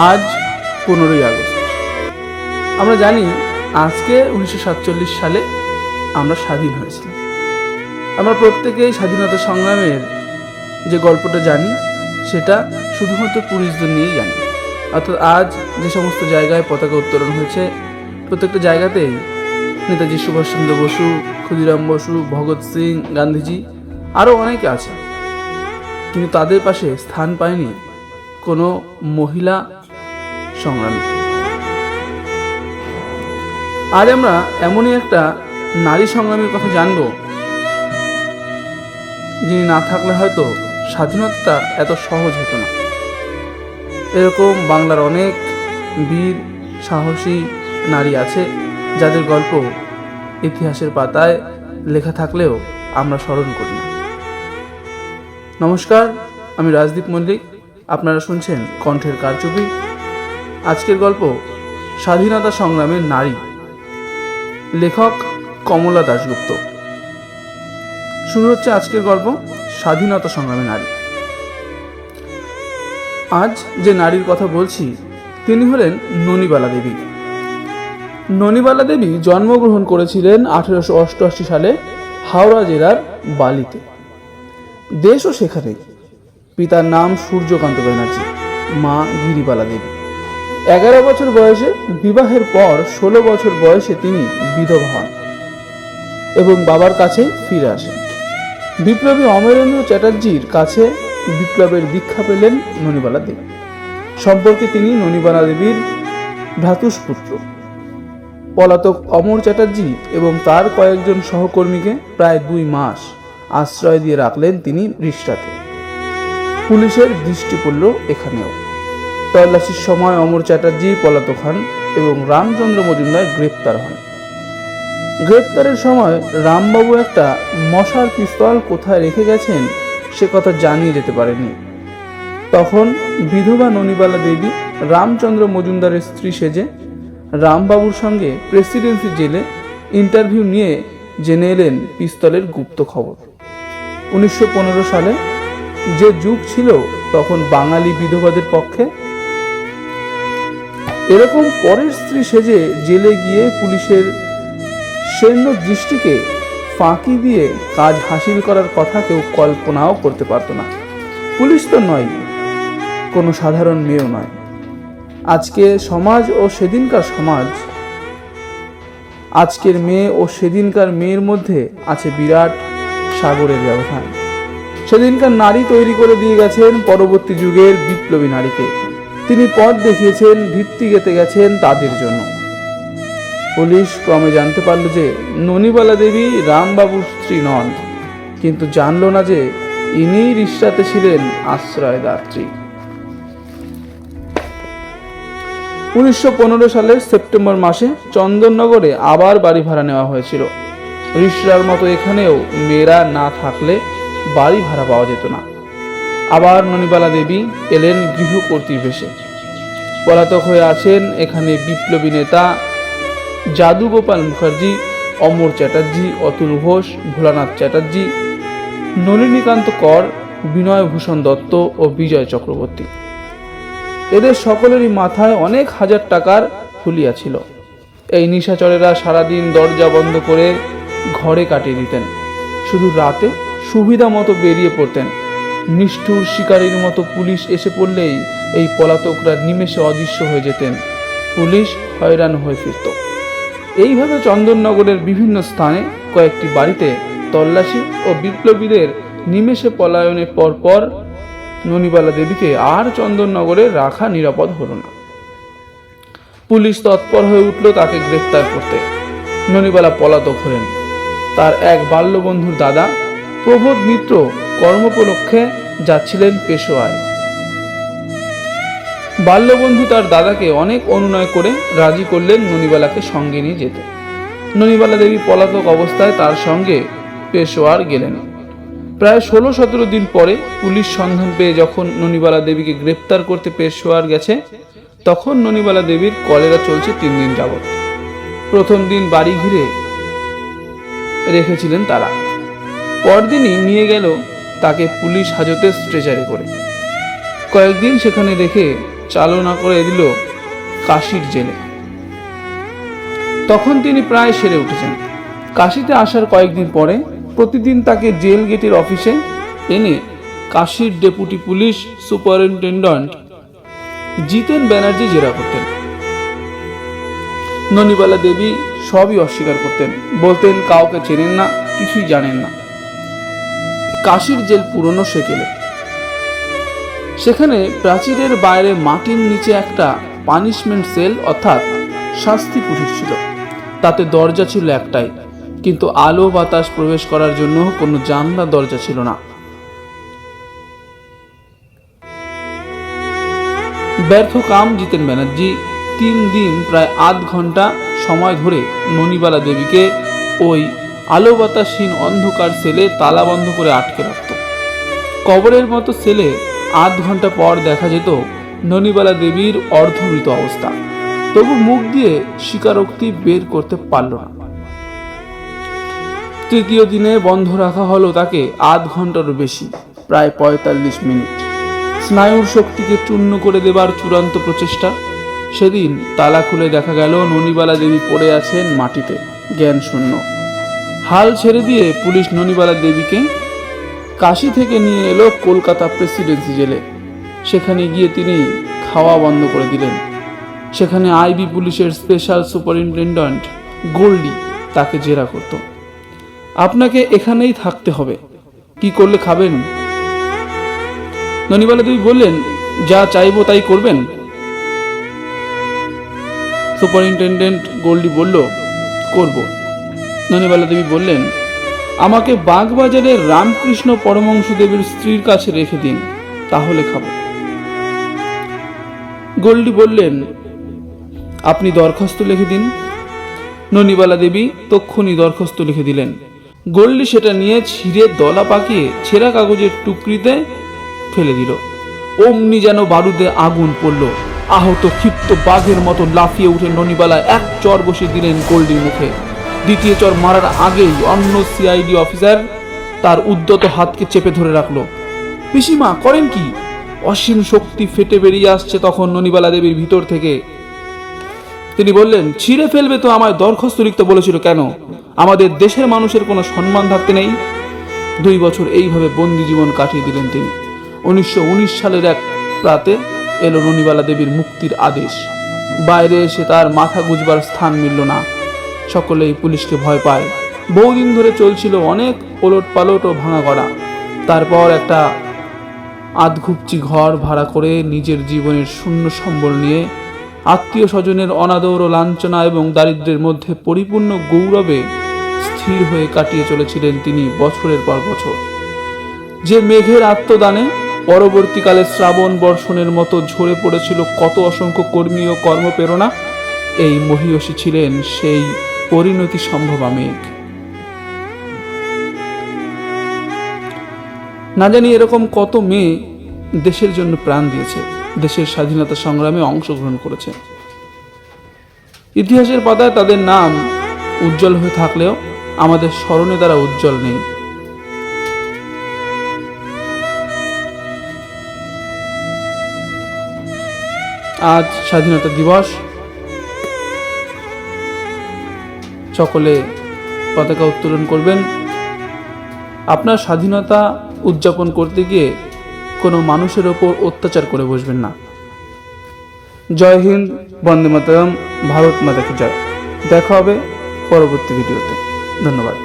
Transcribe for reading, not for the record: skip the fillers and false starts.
আজ 15ই আগস্ট। আমরা জানি আজকে 1947 সালে আমরা স্বাধীন হয়েছিলাম। আমরা প্রত্যেকেই স্বাধীনতা সংগ্রামের যে গল্পটা জানি সেটা শুধুমাত্র পুলিশদের নিয়েই জানি। অর্থাৎ আজ যে সমস্ত জায়গায় পতাকা উত্তোলন হয়েছে, প্রত্যেকটা জায়গাতেই নেতাজি সুভাষচন্দ্র বসু, ক্ষুদিরাম বসু, ভগৎ সিং, গান্ধীজি আরও অনেকে আছে, কিন্তু তাদের পাশে স্থান পায়নি কোনো মহিলা সংগ্রামী। আজ আমরা এমনই একটা নারী সংগ্রামীর কথা জানব, যিনি না থাকলে হয়তো স্বাধীনতা এত সহজ হতো না। এরকম বাংলার অনেক বীর সাহসী নারী আছে যাদের গল্প ইতিহাসের পাতায় লেখা থাকলেও আমরা স্মরণ করি না। নমস্কার, আমি রাজদীপ মল্লিক। আপনারা শুনছেন কণ্ঠের কারচুপি। আজকের গল্প স্বাধীনতা সংগ্রামের নারী, লেখক কমলা দাশগুপ্ত। শুরু হচ্ছে আজকের গল্প স্বাধীনতা সংগ্রামের নারী। আজ যে নারীর কথা বলছি তিনি হলেন ননিবালা দেবী। ননিবালা দেবী জন্মগ্রহণ করেছিলেন 1888 সালে হাওড়া জেলার বালিতে। দেশও সেখানেই। পিতার নাম সূর্যকান্ত ব্যানার্জি, মা গিরিবালা দেবী। 11 বছর বয়সে বিবাহের পর 16 বছর বয়সে তিনি বিধবা হন এবং বাবার কাছে ফিরে আসেন। বিপ্লবী অমরেন্দ্র চ্যাটার্জির কাছে বিপ্লবের দীক্ষা পেলেন ননিবালা দেবী। সম্পর্কে তিনি ননিবালা দেবীর ভ্রাতুষ্পুত্র। পলাতক অমর চ্যাটার্জি এবং তার কয়েকজন সহকর্মীকে প্রায় 2 মাস আশ্রয় দিয়ে রাখলেন তিনি রিষ্টাতে। পুলিশের দৃষ্টি পড়ল এখানেও। তল্লাশির সময় অমর চ্যাটার্জি পলাতক হন এবং রামচন্দ্র মজুমদার গ্রেপ্তার হন। গ্রেপ্তারের সময় রামবাবু একটা মশার পিস্তল কোথায় রেখে গেছেন সে কথা জানিয়ে যেতে পারেনি। তখন বিধবা ননিবালা দেবী রামচন্দ্র মজুমদারের স্ত্রী সেজে রামবাবুর সঙ্গে প্রেসিডেন্সি জেলে ইন্টারভিউ নিয়ে জেনে এলেন পিস্তলের গুপ্ত খবর। 1915 সালে যে যুগ ছিল তখন বাঙালি বিধবাদের পক্ষে এরকম পরের স্ত্রী সেজে জেলে গিয়ে পুলিশের সৈন্য দৃষ্টিকে ফাঁকি দিয়ে কাজ হাসিল করার কথা কেউ কল্পনাও করতে পারত না। পুলিশ তো নয়, কোনো সাধারণ মেয়েও নয়। আজকে সমাজ ও সেদিনকার সমাজ, আজকের মেয়ে ও সেদিনকার মেয়ের মধ্যে আছে বিরাট সাগরের ব্যবধান। সেদিনকার নারী তৈরি করে দিয়ে গেছেন পরবর্তী যুগের বিপ্লবী নারীকে। তিনি পথ দেখিয়েছেন, ভিত্তি গেঁথে গেছেন তাদের জন্য। পুলিশ ক্রমে জানতে পারল যে ননিবালা দেবী রামবাবুর স্ত্রী নন, কিন্তু জানল না যে ইনি রিষ্টাতে ছিলেন আশ্রয়দাত্রী। 1915 সালের সেপ্টেম্বর মাসে চন্দননগরে আবার বাড়ি ভাড়া নেওয়া হয়েছিল। রিষ্টার মতো এখানেও মেয়েরা না থাকলে বাড়ি ভাড়া পাওয়া যেত না। আবার ননিবালা দেবী এলেন গৃহকর্ত্রীর বেশে। পলাতক হয়ে আছেন এখানে বিপ্লবী নেতা যাদুগোপাল মুখার্জি, অমর চ্যাটার্জি, অতুল ঘোষ, ভোলানাথ চ্যাটার্জি, নলিনীকান্ত কর, বিনয়ভূষণ দত্ত ও বিজয় চক্রবর্তী। এদের সকলেরই মাথায় অনেক হাজার টাকার হুলিয়া ছিল। এই নিশাচরেরা সারাদিন দরজা বন্ধ করে ঘরে কাটিয়ে দিতেন। শুধু রাতে সুবিধা মতো বেরিয়ে পড়তেন। নিষ্ঠুর শিকারীর মতো পুলিশ এসে পড়লেই এই পলাতকরা নিমেষে অদৃশ্য হয়ে যেতেন। পুলিশ হয়রান হয়ে ফিরত। এইভাবে চন্দননগরের বিভিন্ন স্থানে কয়েকটি বাড়িতে তল্লাশি ও বিপ্লবীদের নিমেষে পলায়নের পর ননিবালা দেবীকে আর চন্দননগরে রাখা নিরাপদ হল না। পুলিশ তৎপর হয়ে উঠল তাকে গ্রেফতার করতে। ননিবালা পলাতক হলেন। তার এক বাল্যবন্ধুর দাদা প্রবোধ মিত্র কর্মোপলক্ষে যাচ্ছিলেন পেশোয়ায়। বাল্যবন্ধু তার দাদাকে অনেক অনুনয় করে রাজি করলেন ননিবালাকে সঙ্গে নিয়ে যেতে। ননিবালা দেবী পলাতক অবস্থায় তার সঙ্গে পেশোয়ার গেলেন। প্রায় 16-17 দিন পরে পুলিশ সন্ধান পেয়ে যখন ননিবালা দেবীকে গ্রেপ্তার করতে পেশোয়ার গেছে, তখন ননিবালা দেবীর কলেরা চলছে 3 দিন যাবৎ। প্রথম দিন বাড়ি ঘিরে রেখেছিলেন তারা। পরদিনই নিয়ে গেল তাকে পুলিশ হাজতে স্ট্রেচারে করে। কয়েকদিন সেখানে রেখে চালনা করে দিল কাশীর জেলে। তখন তিনি প্রায় সেরে উঠেছেন। কাশীতে আসার কয়েকদিন পরে প্রতিদিন তাকে জেল গেটের অফিসে এনে কাশীর ডেপুটি পুলিশ সুপারিনটেন্ডেন্ট জিতেন ব্যানার্জি জেরা করতেন। ননিবালা দেবী সবই অস্বীকার করতেন, বলতেন কাউকে চেনেন না, কিছুই জানেন না। কাশীর জেল পুরনো সেকেলে। সেখানে প্রাচীরের বাইরে মাটির নিচে একটা পানিশমেন্ট সেল অর্থাৎ শাস্তি কুঠির ছিল। তাতে দরজা ছিল একটাই, কিন্তু আলো বাতাস প্রবেশ করার জন্য কোনো জানলা দরজা ছিল না। ব্যর্থ কাম জিতেন ব্যানার্জি 3 দিন প্রায় আধ ঘন্টা সময় ধরে ননিবালা দেবীকে ওই আলো বাতাসহীন অন্ধকার সেলে তালা বন্ধ করে আটকে রাখত। কবরের মতো সেলে আধ ঘন্টা পর দেখা যেত ননিবালা দেবীর অর্ধমৃত অবস্থা। তবু মুখ দিয়ে স্বীকারোক্তি বের করতে পারল না। তৃতীয় দিনে বন্ধ রাখা হলো তাকে আধ ঘন্টারও বেশি, প্রায় 45 মিনিট। স্নায়ুর শক্তিকে চূর্ণ করে দেবার চূড়ান্ত প্রচেষ্টা। সেদিন তালা খুলে দেখা গেল ননিবালা দেবী পড়ে আছেন মাটিতে, জ্ঞান শূন্য। হাল ছেড়ে দিয়ে পুলিশ ননিবালা দেবীকে কাশী থেকে নিয়ে এলো কলকাতা প্রেসিডেন্সি জেলে। সেখানে গিয়ে তিনি খাওয়া বন্ধ করে দিলেন। সেখানে আইবি পুলিশের স্পেশাল সুপারিনটেন্ডেন্ট গোল্ডি তাকে জেরা করত। আপনাকে এখানেই থাকতে হবে, কি করলে খাবেন? ননিবালা দেবী বললেন, যা চাইবো তাই করবেন। সুপারিনটেন্ডেন্ট গোল্ডি বলল, করব। ননিবালা দেবী বললেন, আমাকে বাগবাজারের রামকৃষ্ণ পরমহংস দেবীর স্ত্রীর কাছে রেখে দিন, তাহলে খাবো। গোল্ডি বললেন, আপনি দরখাস্ত লিখে দিন। ননিবালা দেবী তক্ষুনি দরখাস্ত লিখে দিলেন। গোল্ডি সেটা নিয়ে ছিঁড়ে দলা পাকিয়ে ছেঁড়া কাগজের টুকরিতে ফেলে দিল। অমনি যেন বারুদে আগুন পড়ল। আহত ক্ষিপ্ত বাঘের মতো লাফিয়ে উঠে ননিবালা এক চর বসিয়ে দিলেন গোল্ডির মুখে। দ্বিতীয় চর মারার আগেই অন্য সিআইডি অফিসার তার উদ্যত হাতকে চেপে ধরে রাখলো। পিসিমা, করেন কি? অসীম শক্তি ফেটে বেরিয়ে আসছে তখন ননিবালা দেবীর ভিতর থেকে। তিনি বললেন, ছিঁড়ে ফেলবে তো আমায় দরখাস্ত লিখতে বলেছিল কেন? আমাদের দেশের মানুষের কোনো সম্মান থাকতে নেই? 2 বছর এইভাবে বন্দি জীবন কাটিয়ে দিলেন তিনি। 1919 সালের এক রাতে এলো ননিবালা দেবীর মুক্তির আদেশ। বাইরে এসে তার মাথা গুজবার স্থান মিলল না। সকলেই পুলিশকে ভয় পায়। বহুদিন ধরে চলছিল অনেক ওলট পালট ও ভাঙা করা। তারপর একটা আধঘুপচি ঘর ভাড়া করে নিজের জীবনের শূন্য সম্বল নিয়ে আত্মীয় স্বজনের অনাদর ও লাঞ্ছনা এবং দারিদ্র্যের মধ্যে পরিপূর্ণ গৌরবে স্থির হয়ে কাটিয়ে চলেছিলেন তিনি বছরের পর বছর। যে মেঘের আত্মদানে পরবর্তীকালে শ্রাবণ বর্ষণের মতো ঝরে পড়েছিল কত অসংখ্য কর্মী ও কর্মপ্রেরণা, এই মহীয়সী ছিলেন সেই পরিণতি সম্ভবা মেঘ। না জানি এরকম কত মেয়ে দেশের জন্য প্রাণ দিয়েছে, দেশের স্বাধীনতা সংগ্রামে অংশগ্রহণ করেছে। ইতিহাসের পাতায় তাদের নাম উজ্জ্বল হয়ে থাকলেও আমাদের স্মরণে তারা উজ্জ্বল নেই। আজ স্বাধীনতা দিবস। সকলে পতাকা উত্তোলন করবেন। আপনার স্বাধীনতা উদযাপন করতে গিয়ে কোনো মানুষের ওপর অত্যাচার করে বসবেন না। জয় হিন্দ, বন্দে মাতরম, ভারত মাতা কি জয়। দেখা হবে পরবর্তী ভিডিওতে। ধন্যবাদ।